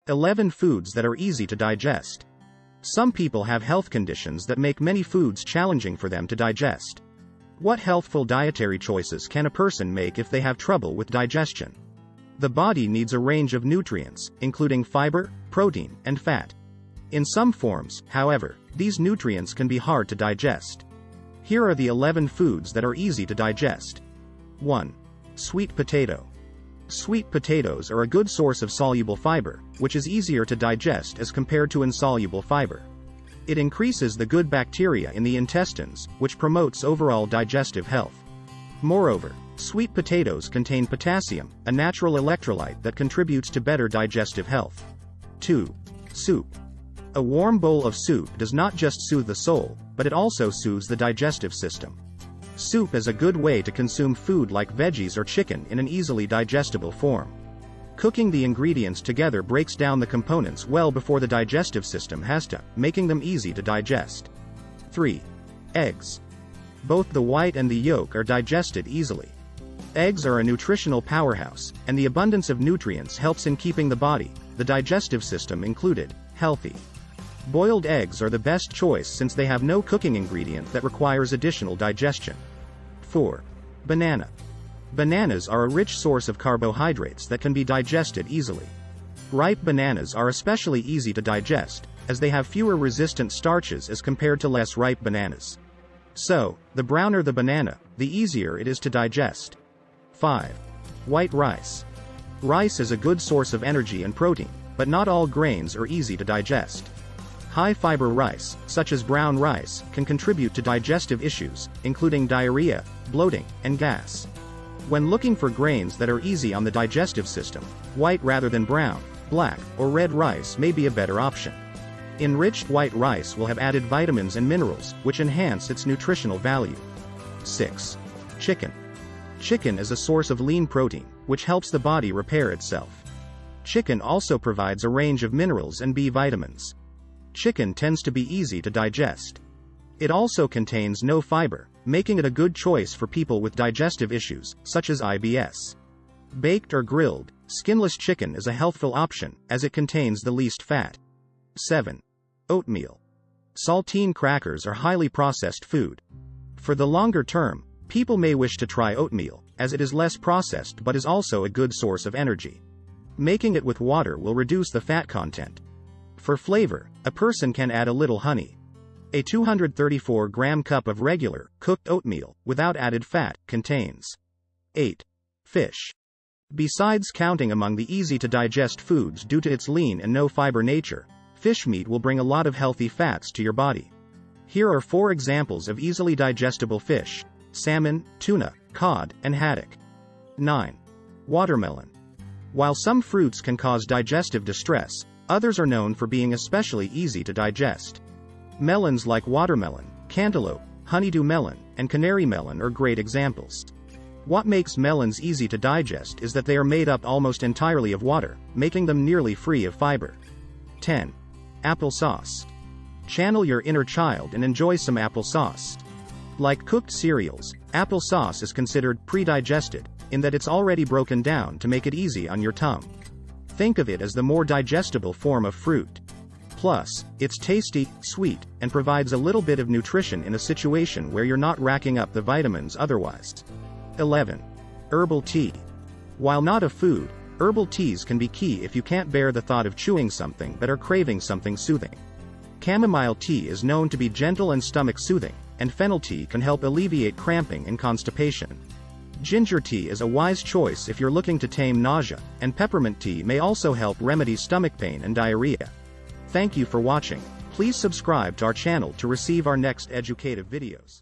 11 foods that are easy to digest. Some people have health conditions that make many foods challenging for them to digest. What healthful dietary choices can a person make if they have trouble with digestion? The body needs a range of nutrients, including fiber, protein, and fat. In some forms, however, these nutrients can be hard to digest. Here are the 11 foods that are easy to digest. 1. Sweet potato. Sweet potatoes are a good source of soluble fiber, which is easier to digest as compared to insoluble fiber. It increases the good bacteria in the intestines, which promotes overall digestive health. Moreover, sweet potatoes contain potassium, a natural electrolyte that contributes to better digestive health. 2. Soup. A warm bowl of soup does not just soothe the soul, but it also soothes the digestive system. Soup is a good way to consume food like veggies or chicken in an easily digestible form. Cooking the ingredients together breaks down the components well before the digestive system has to, making them easy to digest. 3. Eggs. Both the white and the yolk are digested easily. Eggs are a nutritional powerhouse, and the abundance of nutrients helps in keeping the body, the digestive system included, healthy. Boiled eggs are the best choice since they have no cooking ingredient that requires additional digestion. 4. Banana. Bananas are a rich source of carbohydrates that can be digested easily. Ripe bananas are especially easy to digest, as they have fewer resistant starches as compared to less ripe bananas. So, the browner the banana, the easier it is to digest. 5. White rice. Rice is a good source of energy and protein, but not all grains are easy to digest. High-fiber rice, such as brown rice, can contribute to digestive issues, including diarrhea, bloating, and gas. When looking for grains that are easy on the digestive system, white rather than brown, black, or red rice may be a better option. Enriched white rice will have added vitamins and minerals, which enhance its nutritional value. 6. Chicken. Chicken is a source of lean protein, which helps the body repair itself. Chicken also provides a range of minerals and B vitamins. Chicken tends to be easy to digest. It also contains no fiber, making it a good choice for people with digestive issues, such as IBS. Baked or grilled, skinless chicken is a healthful option, as it contains the least fat. 7. Oatmeal. Saltine crackers are highly processed food. For the longer term, people may wish to try oatmeal, as it is less processed but is also a good source of energy. Making it with water will reduce the fat content. For flavor, a person can add a little honey. A 234-gram cup of regular, cooked oatmeal, without added fat, contains 8. Fish. Besides counting among the easy-to-digest foods due to its lean and no-fiber nature, fish meat will bring a lot of healthy fats to your body. Here are 4 examples of easily digestible fish: salmon, tuna, cod, and haddock. 9. Watermelon. While some fruits can cause digestive distress, others are known for being especially easy to digest. Melons like watermelon, cantaloupe, honeydew melon, and canary melon are great examples. What makes melons easy to digest is that they are made up almost entirely of water, making them nearly free of fiber. 10. Applesauce. Channel your inner child and enjoy some applesauce. Like cooked cereals, applesauce is considered pre-digested, in that it's already broken down to make it easy on your tongue. Think of it as the more digestible form of fruit. Plus, it's tasty, sweet, and provides a little bit of nutrition in a situation where you're not racking up the vitamins otherwise. 11. Herbal tea. While not a food, herbal teas can be key if you can't bear the thought of chewing something but are craving something soothing. Chamomile tea is known to be gentle and stomach-soothing, and fennel tea can help alleviate cramping and constipation. Ginger tea is a wise choice if you're looking to tame nausea, and peppermint tea may also help remedy stomach pain and diarrhea. Thank you for watching. Please subscribe to our channel to receive our next educative videos.